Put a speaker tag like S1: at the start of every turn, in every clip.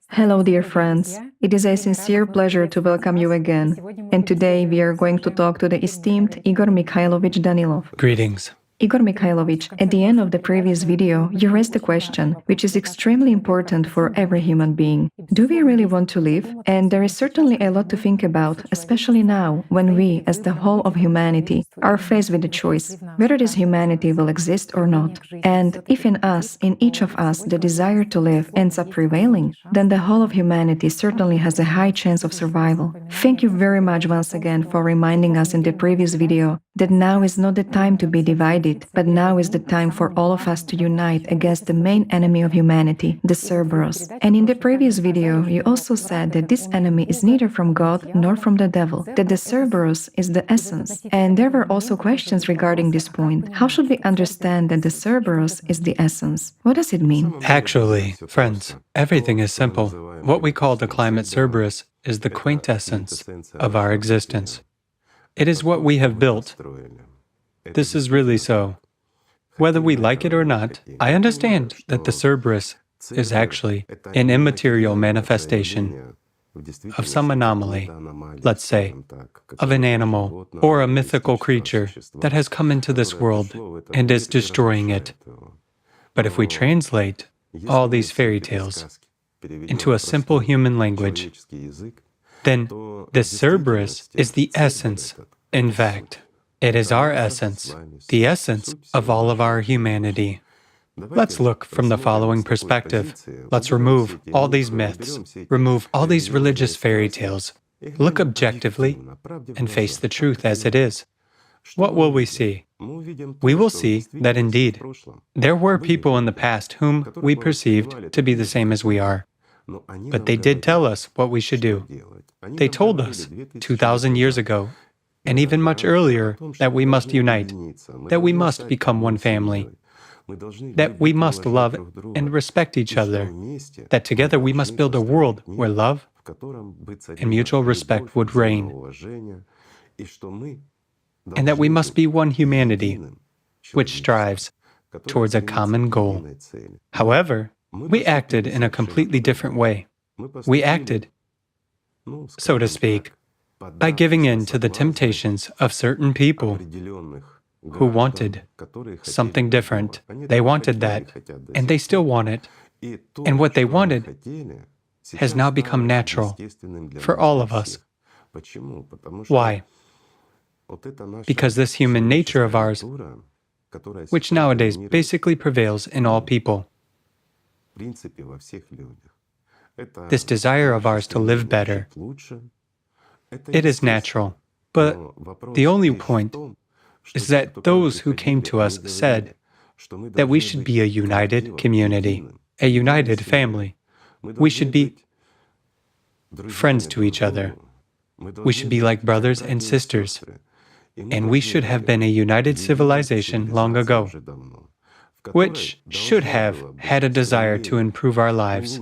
S1: Hello, dear friends. It is a sincere pleasure to welcome you again. And today we are going to talk to the esteemed Igor Mikhailovich Danilov.
S2: Greetings.
S1: Igor Mikhailovich, at the end of the previous video, you raised a question which is extremely important for every human being. Do we really want to live? And there is certainly a lot to think about, especially now, when we, as the whole of humanity, are faced with the choice whether this humanity will exist or not. And if in us, in each of us, the desire to live ends up prevailing, then the whole of humanity certainly has a high chance of survival. Thank you very much once again for reminding us in the previous video that now is not the time to be divided, but now is the time for all of us to unite against the main enemy of humanity, the Cerberus. And in the previous video, you also said that this enemy is neither from God nor from the devil, that the Cerberus is the essence. And there were also questions regarding this point. How should we understand that the Cerberus is the essence? What does it mean?
S2: Actually, friends, everything is simple. What we call the climate Cerberus is the quintessence of our existence. It is what we have built. This is really so. Whether we like it or not, I understand that the Cerberus is actually an immaterial manifestation of some anomaly, let's say, of an animal or a mythical creature that has come into this world and is destroying it. But if we translate all these fairy tales into a simple human language, then the Cerberus is the essence. In fact, it is our essence, the essence of all of our humanity. Let's look from the following perspective. Let's remove all these myths, remove all these religious fairy tales, look objectively, and face the truth as it is. What will we see? We will see that indeed, there were people in the past whom we perceived to be the same as we are. But they did tell us what we should do. They told us 2,000 years ago, and even much earlier, that we must unite, that we must become one family, that we must love and respect each other, that together we must build a world where love and mutual respect would reign, and that we must be one humanity, which strives towards a common goal. However, we acted in a completely different way. We acted, so to speak, by giving in to the temptations of certain people who wanted something different. They wanted that, and they still want it. And what they wanted has now become natural for all of us. Why? Because this human nature of ours, which nowadays basically prevails in all people, this desire of ours to live better, it is natural. But the only point is that those who came to us said that we should be a united community, a united family. We should be friends to each other. We should be like brothers and sisters. And we should have been a united civilization long ago, which should have had a desire to improve our lives.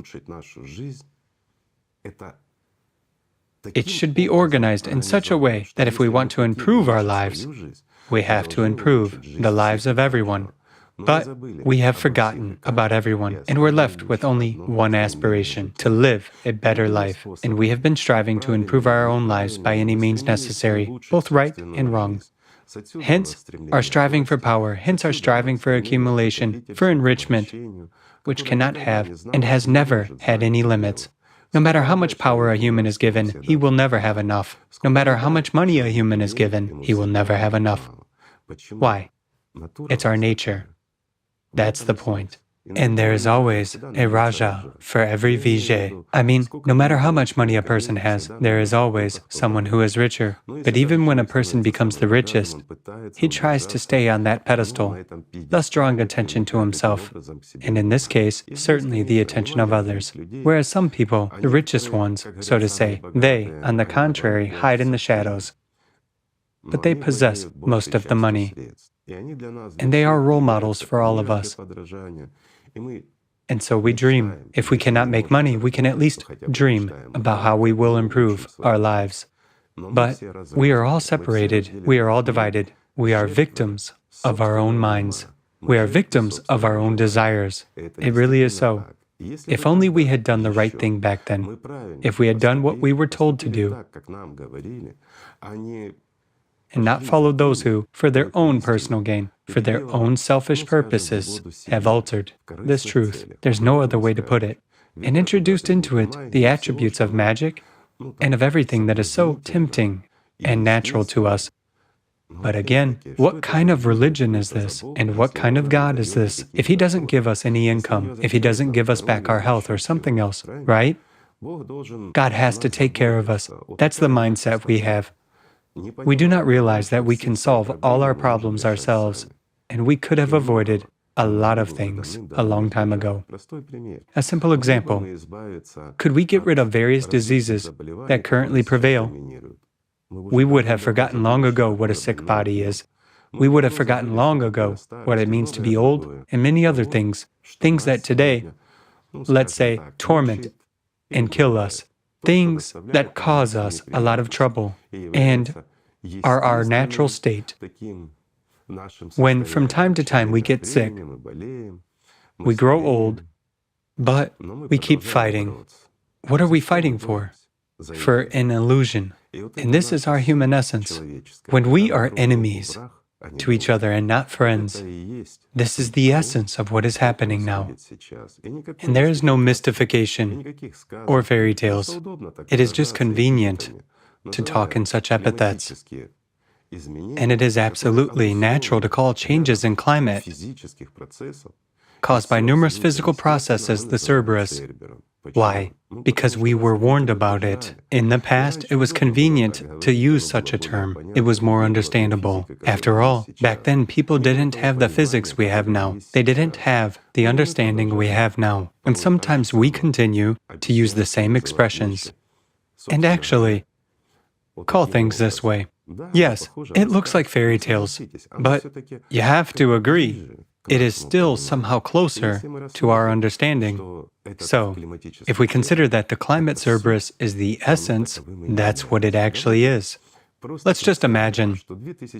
S2: It should be organized in such a way that if we want to improve our lives, we have to improve the lives of everyone. But we have forgotten about everyone, and we're left with only one aspiration, to live a better life. And we have been striving to improve our own lives by any means necessary, both right and wrong. Hence, our striving for power, hence our striving for accumulation, for enrichment, which cannot have and has never had any limits. No matter how much power a human is given, he will never have enough. No matter how much money a human is given, he will never have enough. Why? It's our nature. That's the point. And there is always a Raja for every Vijay. I mean, no matter how much money a person has, there is always someone who is richer. But even when a person becomes the richest, he tries to stay on that pedestal, thus drawing attention to himself, and in this case, certainly the attention of others. Whereas some people, the richest ones, so to say, they, on the contrary, hide in the shadows. But they possess most of the money. And they are role models for all of us. And so we dream. If we cannot make money, we can at least dream about how we will improve our lives. But we are all separated, we are all divided. We are victims of our own minds. We are victims of our own desires. It really is so. If only we had done the right thing back then, if we had done what we were told to do, and not followed those who, for their own personal gain, for their own selfish purposes, have altered this truth, there's no other way to put it, and introduced into it the attributes of magic and of everything that is so tempting and natural to us. But again, what kind of religion is this? And what kind of God is this? If He doesn't give us any income, if He doesn't give us back our health or something else, right? God has to take care of us. That's the mindset we have. We do not realize that we can solve all our problems ourselves, and we could have avoided a lot of things a long time ago. A simple example, could we get rid of various diseases that currently prevail? We would have forgotten long ago what a sick body is. We would have forgotten long ago what it means to be old, and many other things, things that today, let's say, torment and kill us, things that cause us a lot of trouble and are our natural state. When from time to time we get sick, we grow old, but we keep fighting. What are we fighting for? For an illusion. And this is our human essence. When we are enemies to each other and not friends, this is the essence of what is happening now. And there is no mystification or fairy tales. It is just convenient to talk in such epithets. And it is absolutely natural to call changes in climate caused by numerous physical processes the Cerberus. Why? Because we were warned about it. In the past, it was convenient to use such a term. It was more understandable. After all, back then people didn't have the physics we have now. They didn't have the understanding we have now. And sometimes we continue to use the same expressions. And actually, call things this way. Yes, it looks like fairy tales, but you have to agree, it is still somehow closer to our understanding. So, if we consider that the climate Cerberus is the essence, that's what it actually is. Let's just imagine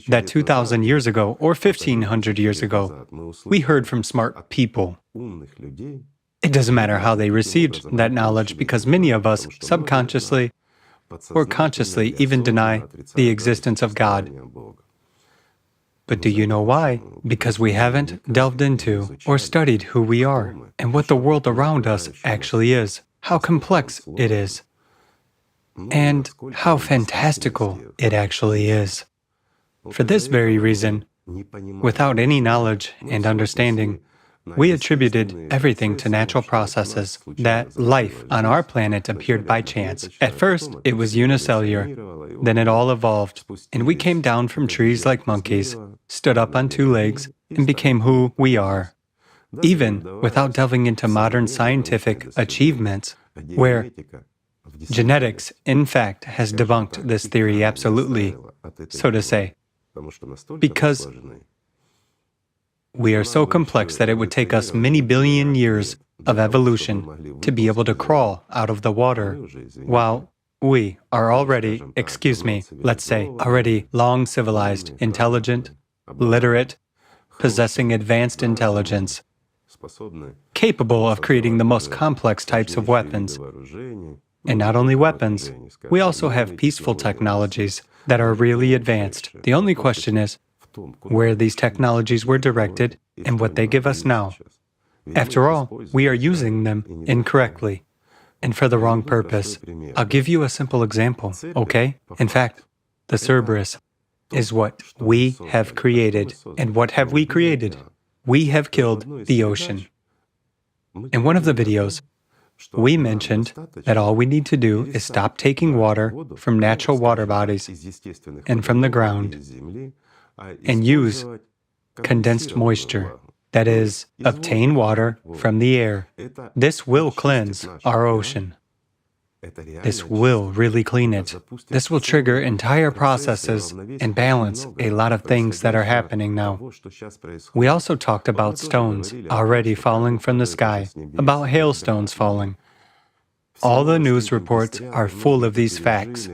S2: that 2,000 years ago or 1,500 years ago, we heard from smart people. It doesn't matter how they received that knowledge because many of us subconsciously or consciously even deny the existence of God. But do you know why? Because we haven't delved into or studied who we are and what the world around us actually is, how complex it is, and how fantastical it actually is. For this very reason, without any knowledge and understanding, we attributed everything to natural processes, that life on our planet appeared by chance. At first, it was unicellular, then it all evolved, and we came down from trees like monkeys, stood up on two legs, and became who we are. Even without delving into modern scientific achievements, where genetics, in fact, has debunked this theory absolutely, so to say, because we are so complex that it would take us many billion years of evolution to be able to crawl out of the water, while we are already, let's say, already long civilized, intelligent, literate, possessing advanced intelligence, capable of creating the most complex types of weapons. And not only weapons, we also have peaceful technologies that are really advanced. The only question is, where these technologies were directed and what they give us now. After all, we are using them incorrectly and for the wrong purpose. I'll give you a simple example, okay? In fact, the Cerberus is what we have created. And what have we created? We have killed the ocean. In one of the videos, we mentioned that all we need to do is stop taking water from natural water bodies and from the ground and use condensed moisture, that is, obtain water from the air. This will cleanse our ocean. This will really clean it. This will trigger entire processes and balance a lot of things that are happening now. We also talked about stones already falling from the sky, about hailstones falling. All the news reports are full of these facts,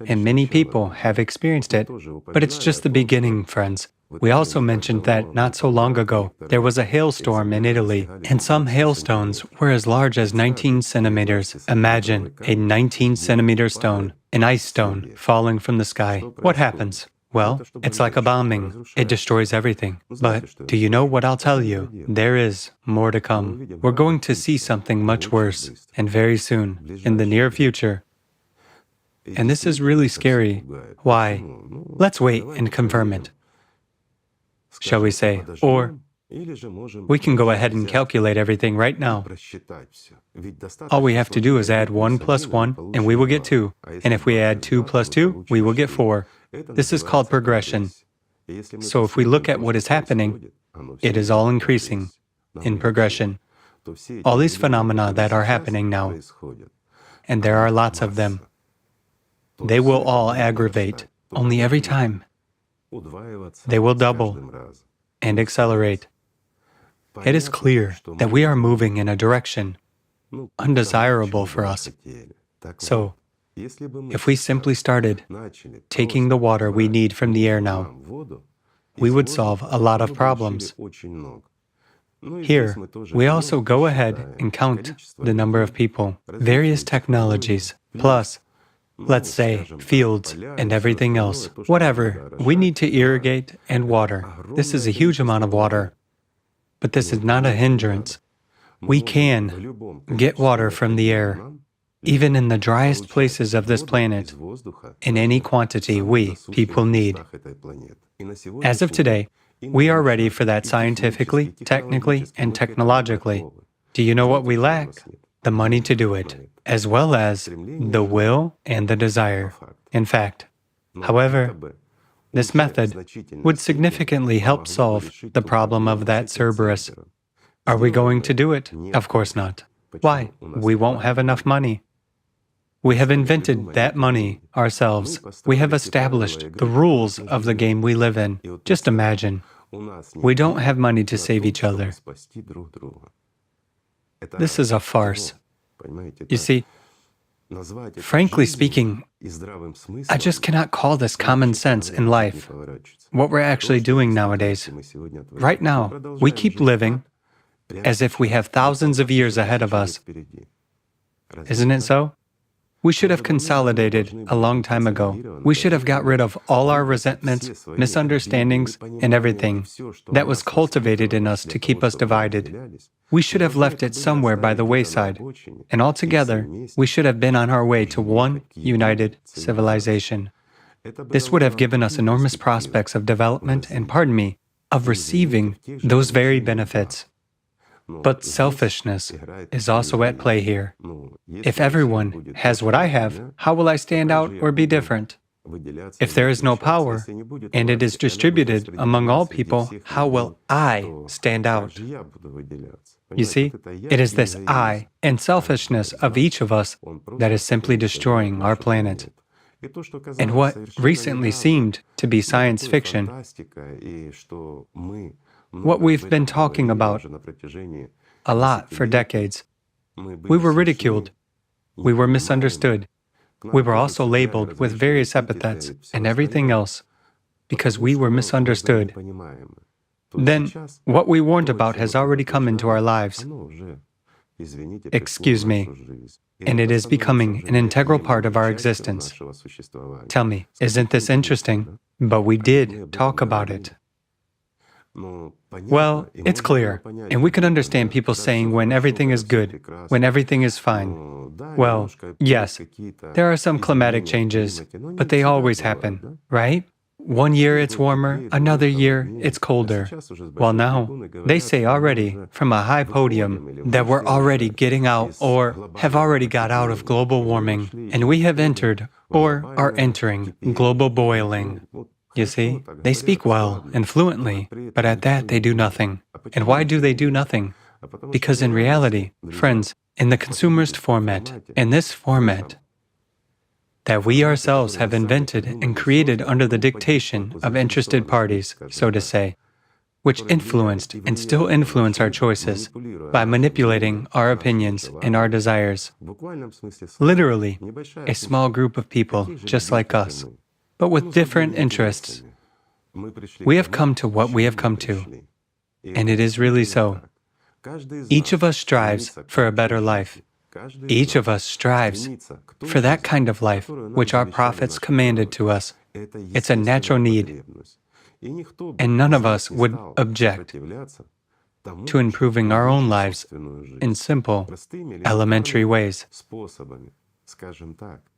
S2: and many people have experienced it, but it's just the beginning, friends. We also mentioned that not so long ago, there was a hailstorm in Italy, and some hailstones were as large as 19 centimeters. Imagine a 19-centimeter stone, an ice stone, falling from the sky. What happens? Well, it's like a bombing. It destroys everything. But do you know what I'll tell you? There is more to come. We're going to see something much worse, and very soon, in the near future. And this is really scary. Why? Let's wait and confirm it, shall we say? Or we can go ahead and calculate everything right now. All we have to do is add 1 plus 1, and we will get 2. And if we add 2 plus 2, we will get 4. This is called progression. So if we look at what is happening, it is all increasing in progression. All these phenomena that are happening now, and there are lots of them, they will all aggravate, only every time. They will double and accelerate. It is clear that we are moving in a direction undesirable for us. So, if we simply started taking the water we need from the air now, we would solve a lot of problems. Here, we also go ahead and count the number of people, various technologies, plus, let's say, fields and everything else. Whatever, we need to irrigate and water. This is a huge amount of water. But this is not a hindrance. We can get water from the air, even in the driest places of this planet, in any quantity we, people, need. As of today, we are ready for that scientifically, technically, and technologically. Do you know what we lack? The money to do it, as well as the will and the desire. In fact, however, this method would significantly help solve the problem of that Cerberus. Are we going to do it? Of course not. Why? We won't have enough money. We have invented that money ourselves. We have established the rules of the game we live in. Just imagine, we don't have money to save each other. This is a farce. You see, frankly speaking, I just cannot call this common sense in life. What we're actually doing nowadays. Right now, we keep living as if we have thousands of years ahead of us. Isn't it so? We should have consolidated a long time ago. We should have got rid of all our resentments, misunderstandings, and everything that was cultivated in us to keep us divided. We should have left it somewhere by the wayside, and altogether, we should have been on our way to one united civilization. This would have given us enormous prospects of development and, pardon me, of receiving those very benefits. But selfishness is also at play here. If everyone has what I have, how will I stand out or be different? If there is no power, and it is distributed among all people, how will I stand out? You see, it is this I and selfishness of each of us that is simply destroying our planet. And what recently seemed to be science fiction, what we've been talking about a lot for decades, we were ridiculed, we were misunderstood, we were also labeled with various epithets and everything else because we were misunderstood. Then, what we warned about has already come into our lives. Excuse me. And it is becoming an integral part of our existence. Tell me, isn't this interesting? But we did talk about it. Well, it's clear, and we can understand people saying when everything is good, when everything is fine. Well, yes, there are some climatic changes, but they always happen, right? One year it's warmer, another year it's colder. Well now, they say already from a high podium that we're already getting out or have already got out of global warming, and we have entered or are entering global boiling. You see, they speak well and fluently, but at that they do nothing. And why do they do nothing? Because in reality, friends, in the consumerist format, in this format, that we ourselves have invented and created under the dictation of interested parties, so to say, which influenced and still influence our choices by manipulating our opinions and our desires. Literally, a small group of people just like us, but with different interests. We have come to what we have come to, and it is really so. Each of us strives for a better life. Each of us strives for that kind of life which our prophets commanded to us. It's a natural need, and none of us would object to improving our own lives in simple, elementary ways.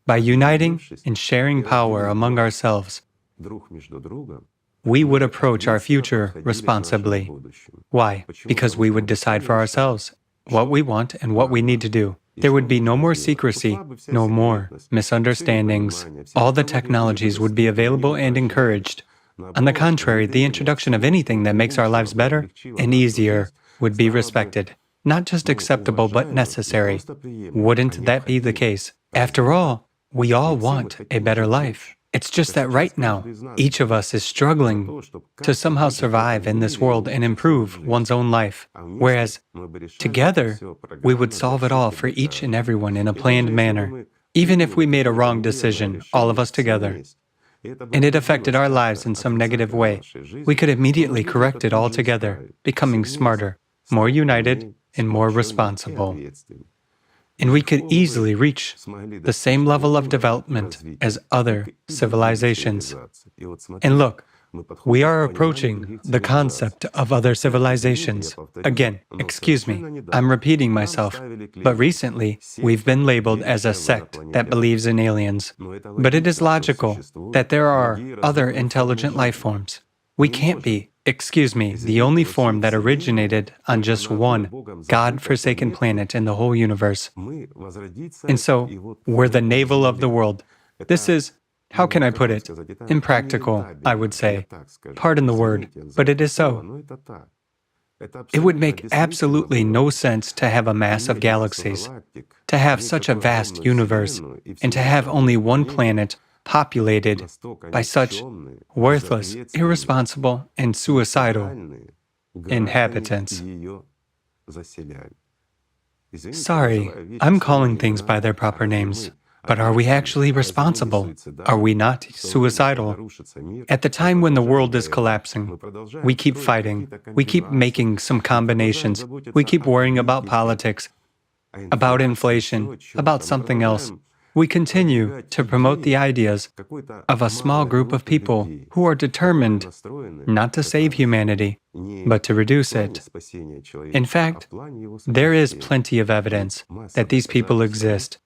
S2: By uniting and sharing power among ourselves, we would approach our future responsibly. Why? Because we would decide for ourselves what we want and what we need to do. There would be no more secrecy, no more misunderstandings. All the technologies would be available and encouraged. On the contrary, the introduction of anything that makes our lives better and easier would be respected. Not just acceptable, but necessary. Wouldn't that be the case? After all, we all want a better life. It's just that right now, each of us is struggling to somehow survive in this world and improve one's own life, whereas together, we would solve it all for each and everyone in a planned manner. Even if we made a wrong decision, all of us together, and it affected our lives in some negative way, we could immediately correct it all together, becoming smarter, more united, and more responsible. And we could easily reach the same level of development as other civilizations. And look, we are approaching the concept of other civilizations. Again, excuse me, I'm repeating myself, but recently we've been labeled as a sect that believes in aliens. But it is logical that there are other intelligent life forms. We can't be, excuse me, the only form that originated on just one God-forsaken planet in the whole universe. And so, we're the navel of the world. This is, how can I put it, impractical, I would say. Pardon the word, but it is so. It would make absolutely no sense to have a mass of galaxies, to have such a vast universe, and to have only one planet populated by such worthless, irresponsible, and suicidal inhabitants. Sorry, I'm calling things by their proper names. But are we actually responsible? Are we not suicidal? At the time when the world is collapsing, we keep fighting, we keep making some combinations, we keep worrying about politics, about inflation, about something else. We continue to promote the ideas of a small group of people who are determined not to save humanity, but to reduce it. In fact, there is plenty of evidence that these people exist.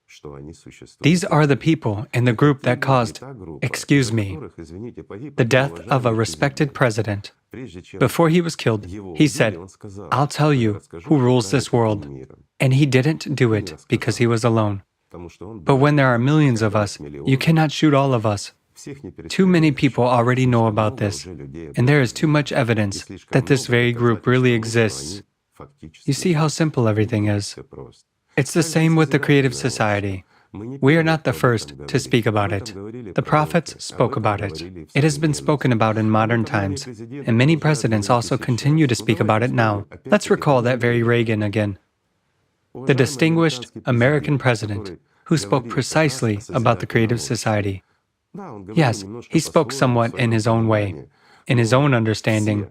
S2: These are the people in the group that caused, excuse me, the death of a respected president. Before he was killed, he said, "I'll tell you who rules this world." And he didn't do it because he was alone. But when there are millions of us, you cannot shoot all of us. Too many people already know about this, and there is too much evidence that this very group really exists. You see how simple everything is. It's the same with the creative society. We are not the first to speak about it. The prophets spoke about it. It has been spoken about in modern times, and many presidents also continue to speak about it now. Let's recall that very Reagan again, the distinguished American president who spoke precisely about the creative society. Yes, he spoke somewhat in his own way, in his own understanding,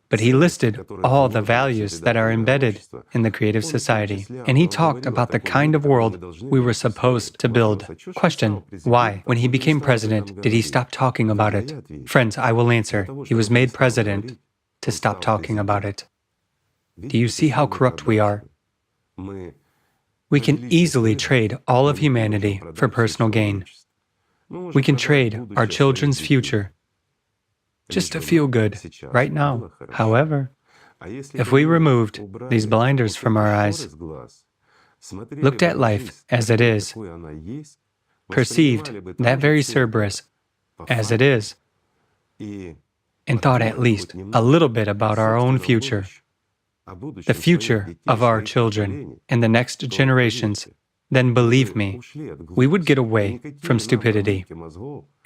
S2: but he listed all the values that are embedded in the creative society, and he talked about the kind of world we were supposed to build. Question: why, when he became president, did he stop talking about it? Friends, I will answer. He was made president to stop talking about it. Do you see how corrupt we are? We can easily trade all of humanity for personal gain. We can trade our children's future just to feel good right now. However, if we removed these blinders from our eyes, looked at life as it is, perceived that very Cerberus as it is, and thought at least a little bit about our own future, the future of our children and the next generations, then believe me, we would get away from stupidity.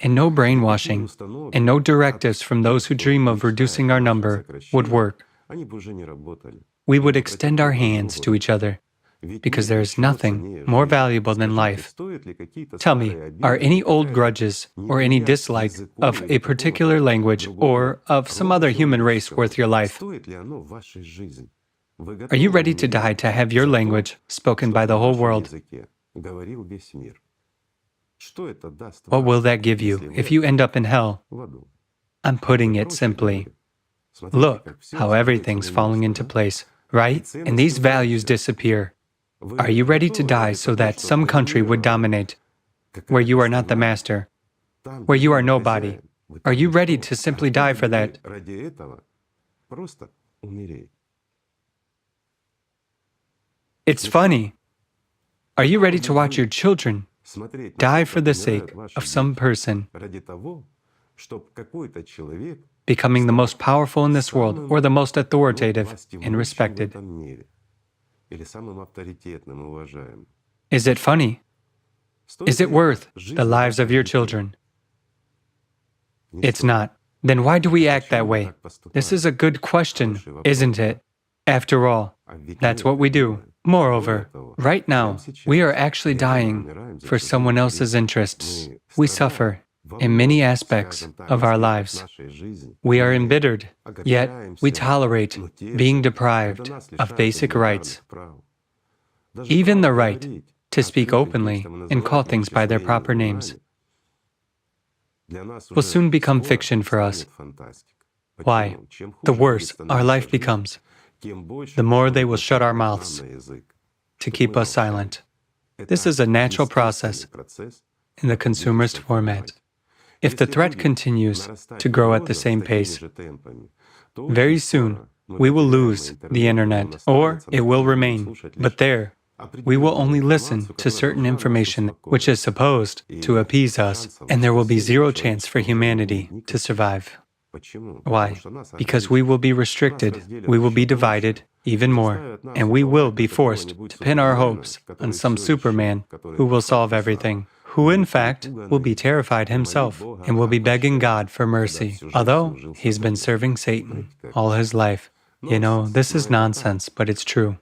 S2: And no brainwashing and no directives from those who dream of reducing our number would work. We would extend our hands to each other because there is nothing more valuable than life. Tell me, are any old grudges or any dislike of a particular language or of some other human race worth your life? Are you ready to die to have your language spoken by the whole world? What will that give you if you end up in hell? I'm putting it simply. Look how everything's falling into place, right? And these values disappear. Are you ready to die so that some country would dominate, where you are not the master, where you are nobody? Are you ready to simply die for that? It's funny. Are you ready to watch your children die for the sake of some person becoming the most powerful in this world or the most authoritative and respected? Is it funny? Is it worth the lives of your children? It's not. Then why do we act that way? This is a good question, isn't it? After all, that's what we do. Moreover, right now, we are actually dying for someone else's interests. We suffer in many aspects of our lives. We are embittered, yet we tolerate being deprived of basic rights. Even the right to speak openly and call things by their proper names will soon become fiction for us. Why? The worse our life becomes, the more they will shut our mouths to keep us silent. This is a natural process in the consumerist format. If the threat continues to grow at the same pace, very soon we will lose the internet, or it will remain. But there, we will only listen to certain information which is supposed to appease us, and there will be zero chance for humanity to survive. Why? Because we will be restricted, we will be divided even more, and we will be forced to pin our hopes on some Superman who will solve everything, who in fact will be terrified himself and will be begging God for mercy, although he's been serving Satan all his life. You know, this is nonsense, but it's true.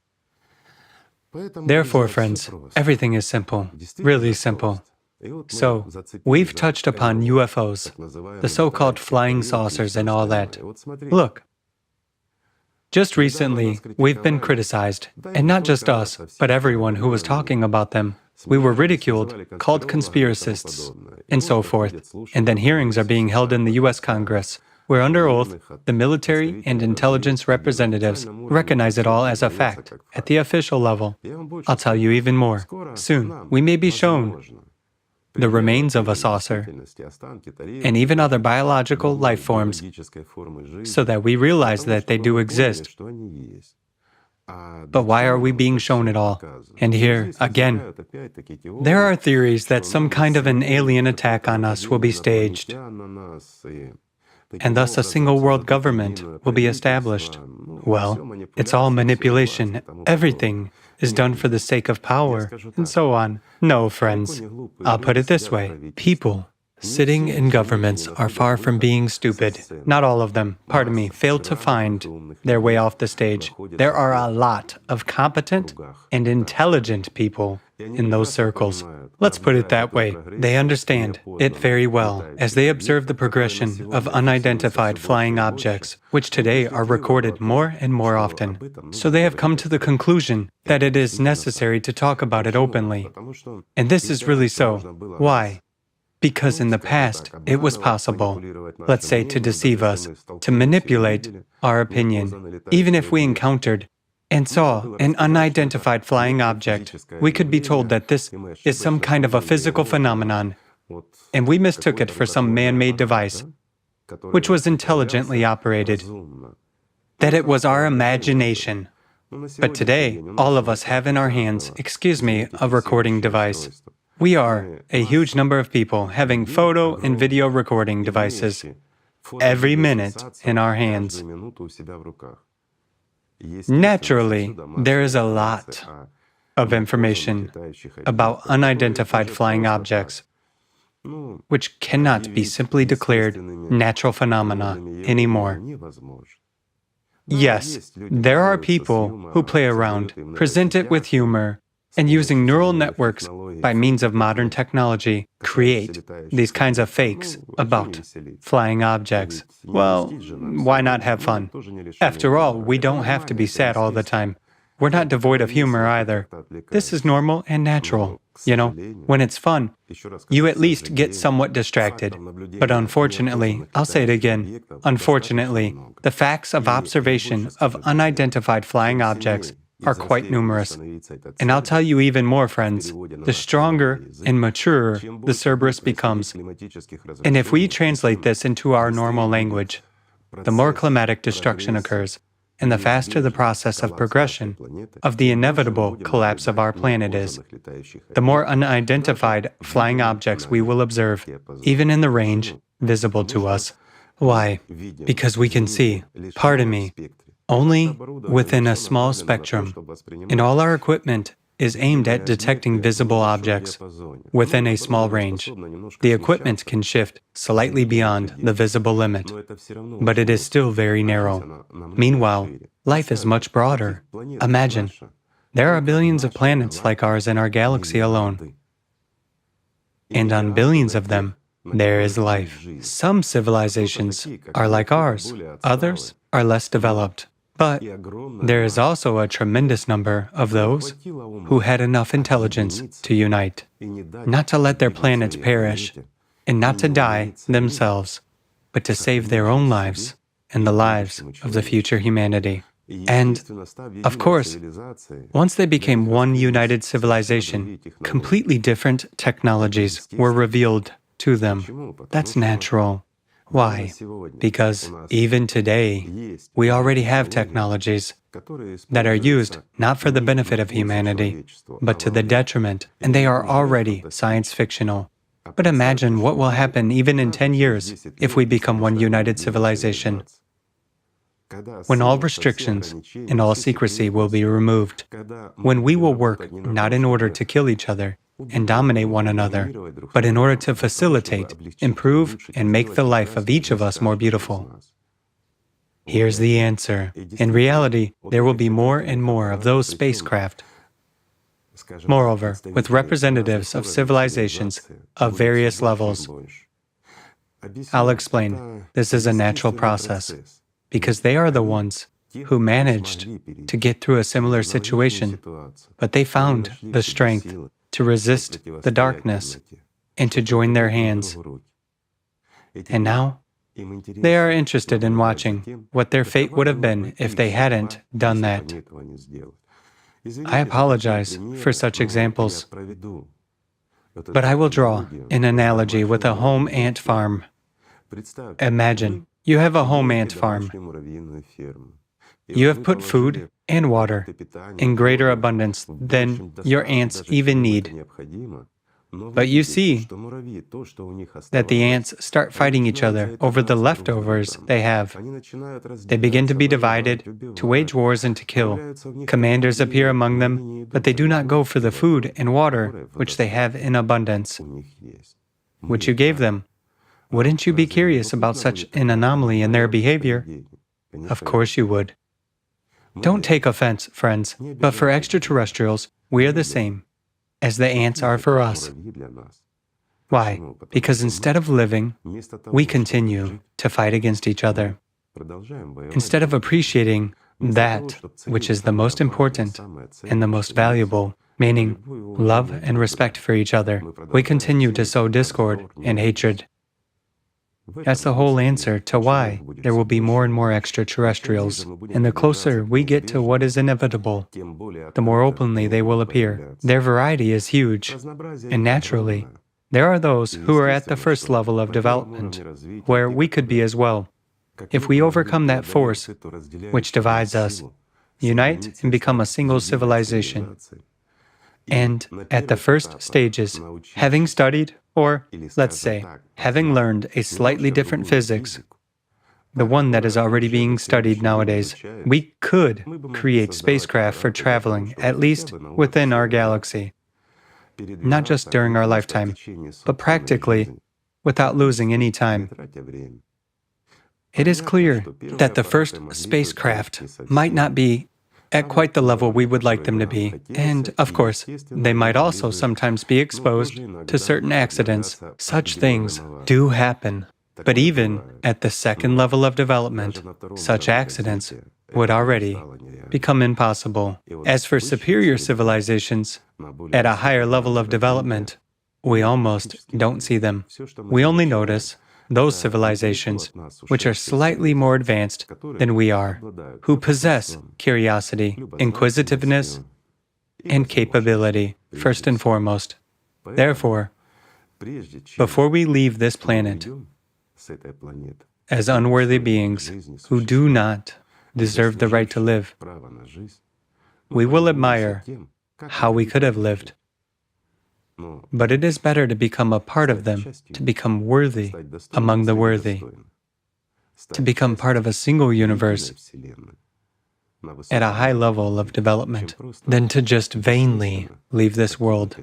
S2: Therefore, friends, everything is simple, really simple. So, we've touched upon UFOs, the so-called flying saucers and all that. Look, just recently, we've been criticized, and not just us, but everyone who was talking about them. We were ridiculed, called conspiracists, and so forth. And then hearings are being held in the US Congress, where under oath, the military and intelligence representatives recognize it all as a fact at the official level. I'll tell you even more. Soon, we may be shown the remains of a saucer, and even other biological life forms, so that we realize that they do exist. But why are we being shown it all? And here, again, there are theories that some kind of an alien attack on us will be staged, and thus a single world government will be established. Well, it's all manipulation. Everything is done for the sake of power, and so on. No, friends. I'll put it this way. People sitting in governments are far from being stupid. Not all of them, pardon me, failed to find their way off the stage. There are a lot of competent and intelligent people in those circles. Let's put it that way. They understand it very well as they observe the progression of unidentified flying objects, which today are recorded more and more often. So they have come to the conclusion that it is necessary to talk about it openly. And this is really so. Why? Because in the past, it was possible, let's say, to deceive us, to manipulate our opinion. Even if we encountered and saw an unidentified flying object, we could be told that this is some kind of a physical phenomenon, and we mistook it for some man-made device, which was intelligently operated, that it was our imagination. But today, all of us have in our hands, a recording device. We are a huge number of people having photo and video recording devices every minute in our hands. Naturally, there is a lot of information about unidentified flying objects, which cannot be simply declared natural phenomena anymore. Yes, there are people who play around, present it with humor, and using neural networks by means of modern technology create these kinds of fakes about flying objects. Well, why not have fun? After all, we don't have to be sad all the time. We're not devoid of humor either. This is normal and natural. You know, when it's fun, you at least get somewhat distracted. But unfortunately, I'll say it again, unfortunately, the facts of observation of unidentified flying objects are quite numerous. And I'll tell you even more, friends, the stronger and maturer the Cerberus becomes. And if we translate this into our normal language, the more climatic destruction occurs, and the faster the process of progression of the inevitable collapse of our planet is, the more unidentified flying objects we will observe, even in the range visible to us. Why? Because we can see, pardon me, only within a small spectrum, and all our equipment is aimed at detecting visible objects within a small range. The equipment can shift slightly beyond the visible limit, but it is still very narrow. Meanwhile, life is much broader. Imagine, there are billions of planets like ours in our galaxy alone, and on billions of them, there is life. Some civilizations are like ours, others are less developed. But there is also a tremendous number of those who had enough intelligence to unite, not to let their planets perish, and not to die themselves, but to save their own lives and the lives of the future humanity. And, of course, once they became one united civilization, completely different technologies were revealed to them. That's natural. Why? Because even today, we already have technologies that are used not for the benefit of humanity, but to the detriment, and they are already science-fictional. But imagine what will happen even in 10 years if we become one united civilization, when all restrictions and all secrecy will be removed, when we will work not in order to kill each other and dominate one another, but in order to facilitate, improve, and make the life of each of us more beautiful. Here's the answer. In reality, there will be more and more of those spacecraft. Moreover, with representatives of civilizations of various levels. I'll explain. This is a natural process, because they are the ones who managed to get through a similar situation, but they found the strength to resist the darkness and to join their hands. And now, they are interested in watching what their fate would have been if they hadn't done that. I apologize for such examples, but I will draw an analogy with a home ant farm. Imagine you have a home ant farm. You have put food and water in greater abundance than your ants even need. But you see that the ants start fighting each other over the leftovers they have. They begin to be divided, to wage wars and to kill. Commanders appear among them, but they do not go for the food and water which they have in abundance, which you gave them. Wouldn't you be curious about such an anomaly in their behavior? Of course you would. Don't take offense, friends, but for extraterrestrials, we are the same as the ants are for us. Why? Because instead of living, we continue to fight against each other. Instead of appreciating that which is the most important and the most valuable, meaning love and respect for each other, we continue to sow discord and hatred. That's the whole answer to why there will be more and more extraterrestrials. And the closer we get to what is inevitable, the more openly they will appear. Their variety is huge, and naturally, there are those who are at the first level of development, where we could be as well. If we overcome that force which divides us, unite and become a single civilization. And at the first stages, having studied, or, let's say, having learned a slightly different physics, the one that is already being studied nowadays, we could create spacecraft for traveling, at least within our galaxy. Not just during our lifetime, but practically without losing any time. It is clear that the first spacecraft might not be at quite the level we would like them to be, and, of course, they might also sometimes be exposed to certain accidents. Such things do happen. But even at the second level of development, such accidents would already become impossible. As for superior civilizations, at a higher level of development, we almost don't see them. We only notice those civilizations which are slightly more advanced than we are, who possess curiosity, inquisitiveness, and capability, first and foremost. Therefore, before we leave this planet, as unworthy beings who do not deserve the right to live, we will admire how we could have lived. But it is better to become a part of them, to become worthy among the worthy, to become part of a single universe at a high level of development, than to just vainly leave this world.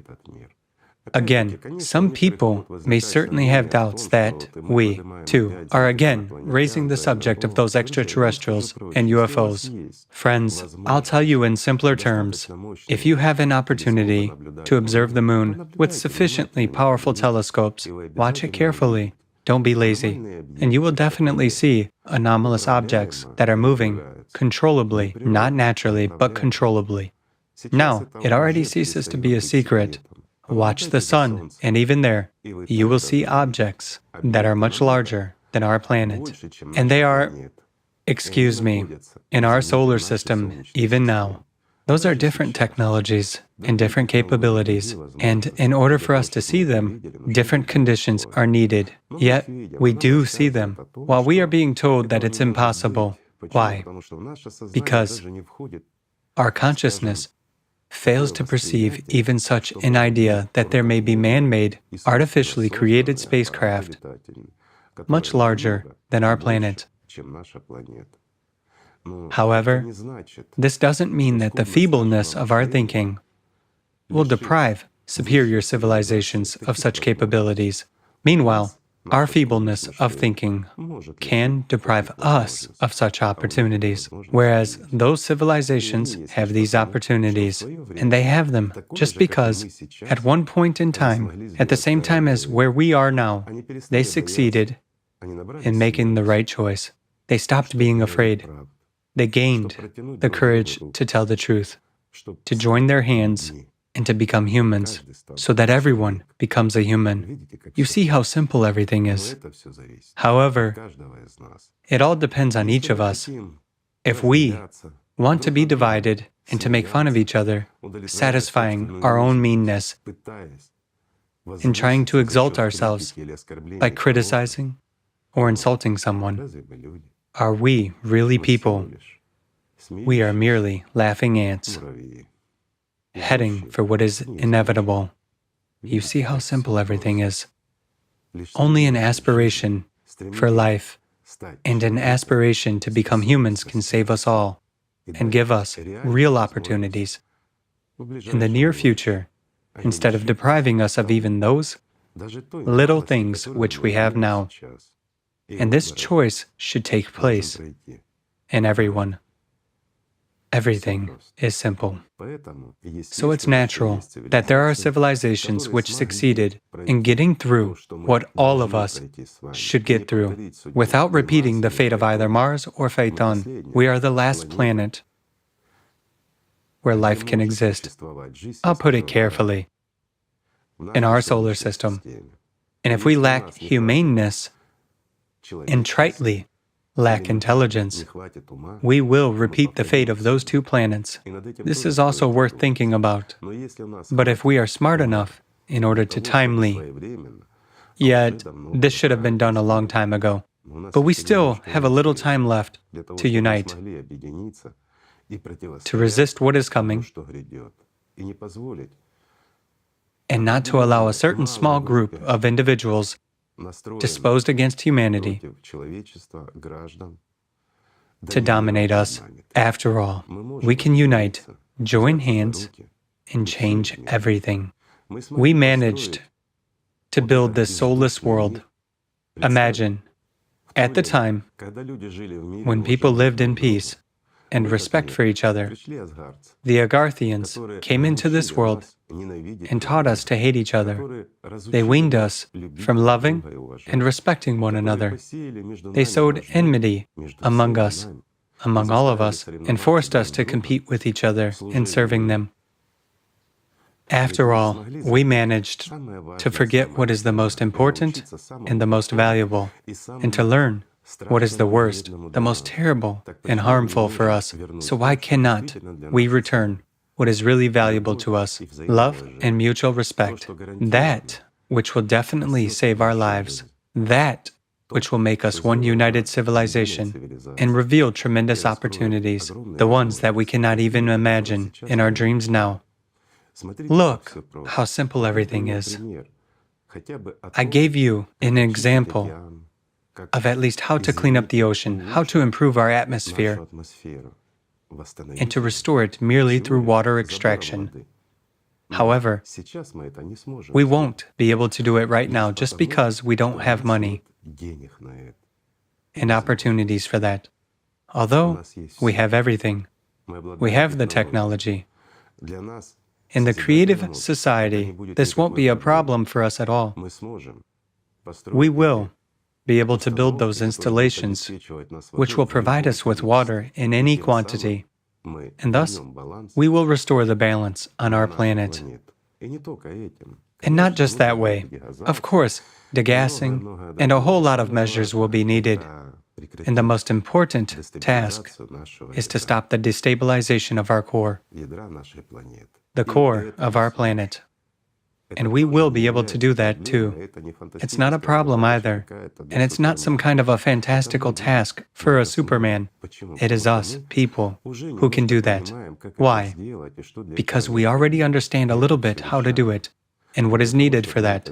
S2: Again, some people may certainly have doubts that we, too, are again raising the subject of those extraterrestrials and UFOs. Friends, I'll tell you in simpler terms, if you have an opportunity to observe the moon with sufficiently powerful telescopes, watch it carefully. Don't be lazy, and you will definitely see anomalous objects that are moving controllably, not naturally, but controllably. Now, it already ceases to be a secret. Watch the sun, and even there, you will see objects that are much larger than our planet. And they are, in our solar system, even now. Those are different technologies and different capabilities, and in order for us to see them, different conditions are needed. Yet, we do see them, while we are being told that it's impossible. Why? Because our consciousness fails to perceive even such an idea that there may be man-made, artificially created spacecraft much larger than our planet. However, this doesn't mean that the feebleness of our thinking will deprive superior civilizations of such capabilities. Meanwhile, our feebleness of thinking can deprive us of such opportunities, whereas those civilizations have these opportunities, and they have them just because, at one point in time, at the same time as where we are now, they succeeded in making the right choice. They stopped being afraid. They gained the courage to tell the truth, to join their hands, and to become humans, so that everyone becomes a human. You see how simple everything is. However, it all depends on each of us. If we want to be divided and to make fun of each other, satisfying our own meanness, and trying to exalt ourselves by criticizing or insulting someone, are we really people? We are merely laughing ants, heading for what is inevitable. You see how simple everything is. Only an aspiration for life and an aspiration to become humans can save us all and give us real opportunities in the near future, instead of depriving us of even those little things which we have now. And this choice should take place in everyone. Everything is simple. So it's natural that there are civilizations which succeeded in getting through what all of us should get through, without repeating the fate of either Mars or Phaeton. We are the last planet where life can exist. I'll put it carefully. In our solar system. And if we lack humaneness and tritely lack intelligence, we will repeat the fate of those two planets. This is also worth thinking about. But if we are smart enough in order to timely, yet this should have been done a long time ago, but we still have a little time left to unite, to resist what is coming, and not to allow a certain small group of individuals disposed against humanity to dominate us. After all, we can unite, join hands, and change everything. We managed to build this soulless world. Imagine At the time when people lived in peace and respect for each other, the Agarthians came into this world and taught us to hate each other. They weaned us from loving and respecting one another. They sowed enmity among us, among all of us, and forced us to compete with each other in serving them. After all, we managed to forget what is the most important and the most valuable, and to learn what is the worst, the most terrible and harmful for us. So why cannot we return what is really valuable to us, love and mutual respect, that which will definitely save our lives, that which will make us one united civilization and reveal tremendous opportunities, the ones that we cannot even imagine in our dreams now. Look how simple everything is. I gave you an example of at least how to clean up the ocean, how to improve our atmosphere, and to restore it merely through water extraction. However, we won't be able to do it right now just because we don't have money and opportunities for that. Although we have everything, we have the technology. In the creative society, this won't be a problem for us at all. We will be able to build those installations which will provide us with water in any quantity, and thus we will restore the balance on our planet. And not just that way. Of course, degassing and a whole lot of measures will be needed. And the most important task is to stop the destabilization of our core, the core of our planet. And we will be able to do that too. It's not a problem either, and it's not some kind of a fantastical task for a Superman. It is us, people, who can do that. Why? Because we already understand a little bit how to do it, and what is needed for that.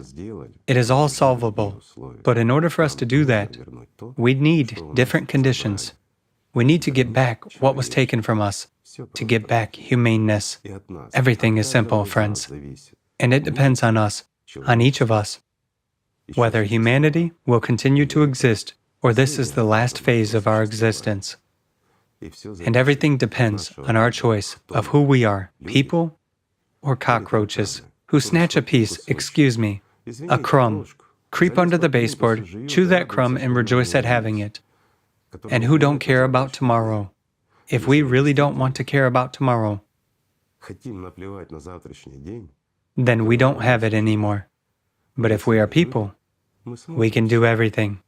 S2: It is all solvable, but in order for us to do that, we need different conditions. We need to get back what was taken from us, to get back humaneness. Everything is simple, friends. And it depends on us, on each of us, whether humanity will continue to exist or this is the last phase of our existence. And everything depends on our choice of who we are, people or cockroaches, who snatch a piece, a crumb, creep under the baseboard, chew that crumb and rejoice at having it, and who don't care about tomorrow. If we really don't want to care about tomorrow, then we don't have it anymore. But if we are people, we can do everything.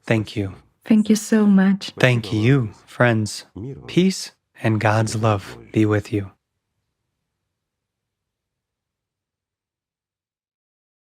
S2: Thank you.
S1: Thank you so much.
S2: Thank you, friends. Peace and God's love be with you.